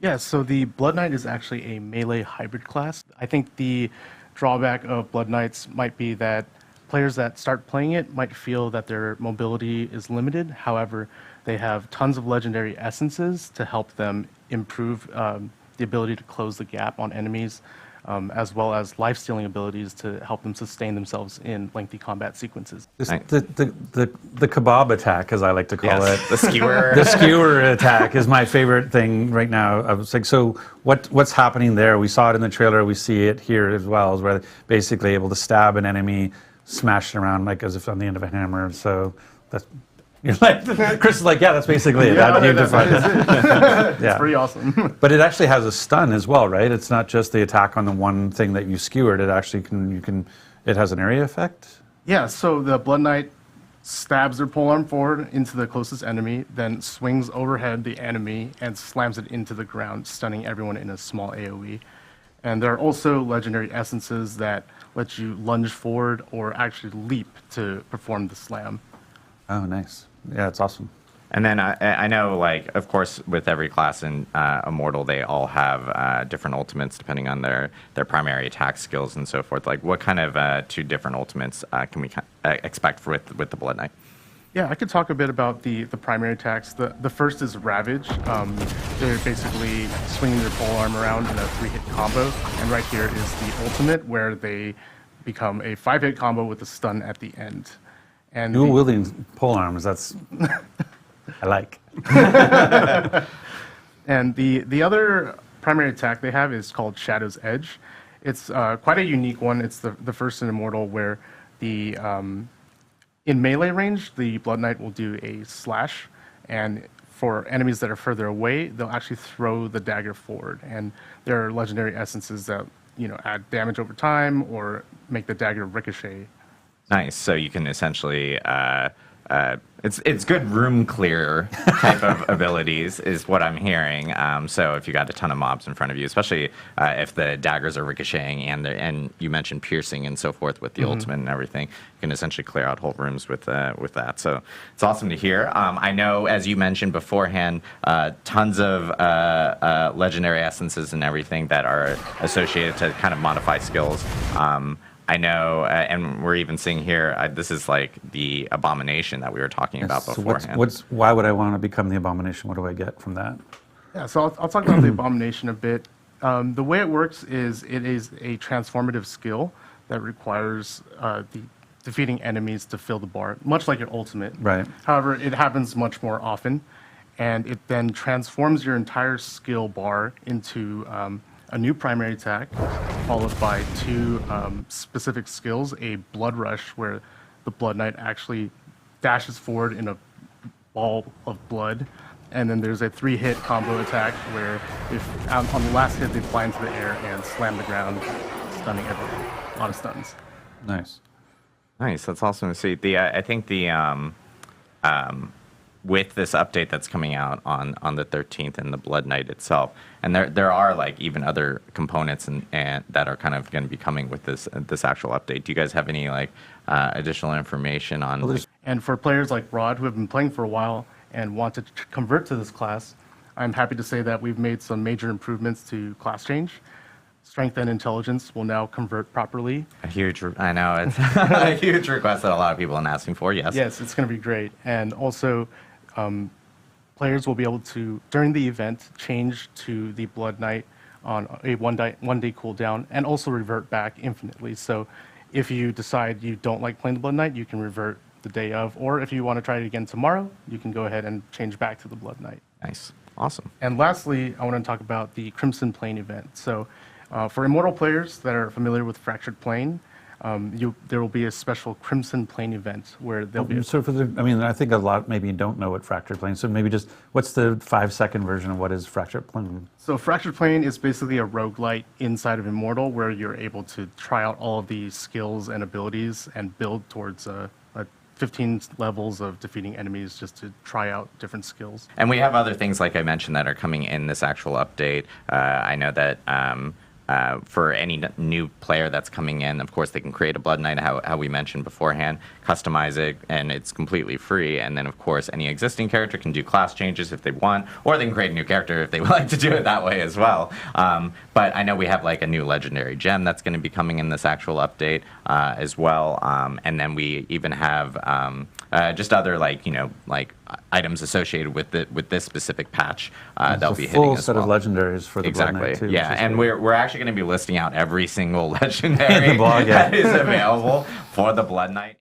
Yeah, so the Blood Knight is actually a melee hybrid class. I think the drawback of Blood Knights might be that players that start playing it might feel that their mobility is limited. However, they have tons of legendary essences to help them improve the ability to close the gap on enemies, as well as life-stealing abilities to help them sustain themselves in lengthy combat sequences. The kebab attack, as I like to call it, the skewer. the skewer attack is my favorite thing right now. I was like, so what's happening there? We saw it in the trailer. We see it here as well, is where they're basically able to stab an enemy, smash it around like as if on the end of a hammer. So that's. You're like, Chris is like, yeah, that's basically it. Yeah, You that's defined it. Yeah. It's pretty awesome. But it actually has a stun as well, right? It's not just the attack on the one thing that you skewered. It actually it has an area effect? Yeah, so the Blood Knight stabs their polearm forward into the closest enemy, then swings overhead the enemy and slams it into the ground, stunning everyone in a small AoE. And there are also legendary essences that let you lunge forward or actually leap to perform the slam. Oh, nice. Yeah, it's awesome. And then I know, like, of course, with every class in Immortal, they all have different ultimates depending on their primary attack skills and so forth. Like, what kind of two different ultimates can we expect with the Blood Knight? Yeah, I could talk a bit about the primary attacks. The first is Ravage. They're basically swinging their polearm around in a 3-hit combo. And right here is the ultimate, where they become a 5-hit combo with a stun at the end. And Dual wielding polearms, that's I like. And the other primary attack they have is called Shadow's Edge. It's quite a unique one. It's the first in Immortal where the in melee range, the Blood Knight will do a slash, and for enemies that are further away, they'll actually throw the dagger forward. And there are legendary essences that add damage over time or make the dagger ricochet. Nice. So you can essentially, it's good room clear type of abilities is what I'm hearing. So if you got a ton of mobs in front of you, especially if the daggers are ricocheting and you mentioned piercing and so forth with the ultimate and everything, you can essentially clear out whole rooms with that. So it's awesome to hear. I know, as you mentioned beforehand, tons of legendary essences and everything that are associated to kind of modify skills. I know, and we're even seeing here, this is like the Abomination that we were talking about beforehand. So why would I want to become the Abomination? What do I get from that? Yeah, so I'll talk about the Abomination a bit. The way it works is it is a transformative skill that requires the defeating enemies to fill the bar, much like your ultimate. Right. However, it happens much more often, and it then transforms your entire skill bar into a new primary attack, followed by 2 specific skills, a Blood Rush, where the Blood Knight actually dashes forward in a ball of blood, and then there's a 3-hit combo attack, where if on the last hit they fly into the air and slam the ground, stunning everyone. A lot of stuns. Nice. Nice. That's awesome to see. I think with this update that's coming out on the 13th and the Blood Knight itself, and there are like even other components and that are kind of going to be coming with this actual update. Do you guys have any like additional information on? Well, and for players like Rod who have been playing for a while and want to convert to this class, I'm happy to say that we've made some major improvements to class change. Strength and intelligence will now convert properly. I know, it's a huge request that a lot of people are asking for, yes. Yes, it's going to be great. And also, players will be able to, during the event, change to the Blood Knight on a one-day cooldown and also revert back infinitely. So if you decide you don't like playing the Blood Knight, you can revert the day of. Or if you want to try it again tomorrow, you can go ahead and change back to the Blood Knight. Nice. Awesome. And lastly, I want to talk about the Crimson Plane event. So for Immortal players that are familiar with Fractured Plane, there will be a special Crimson Plane event where there'll be. So I think a lot maybe don't know what Fractured Plane. So maybe just what's the 5-second version of what is Fractured Plane? So Fractured Plane is basically a roguelite inside of Immortal where you're able to try out all of the skills and abilities and build towards 15 levels of defeating enemies just to try out different skills. And we have other things, like I mentioned, that are coming in this actual update. I know that for any new player that's coming in, of course, they can create a Blood Knight, how we mentioned beforehand, customize it, and it's completely free. And then, of course, any existing character can do class changes if they want, or they can create a new character if they would like to do it that way as well. But I know we have like a new legendary gem that's going to be coming in this actual update as well. And then we even have just other like items associated with this specific patch that'll be hitting as full set well. of legendaries for the Blood Knight too. Yeah, and we're actually going to be listing out every single legendary The blog, yeah. that is available for the Blood Knight.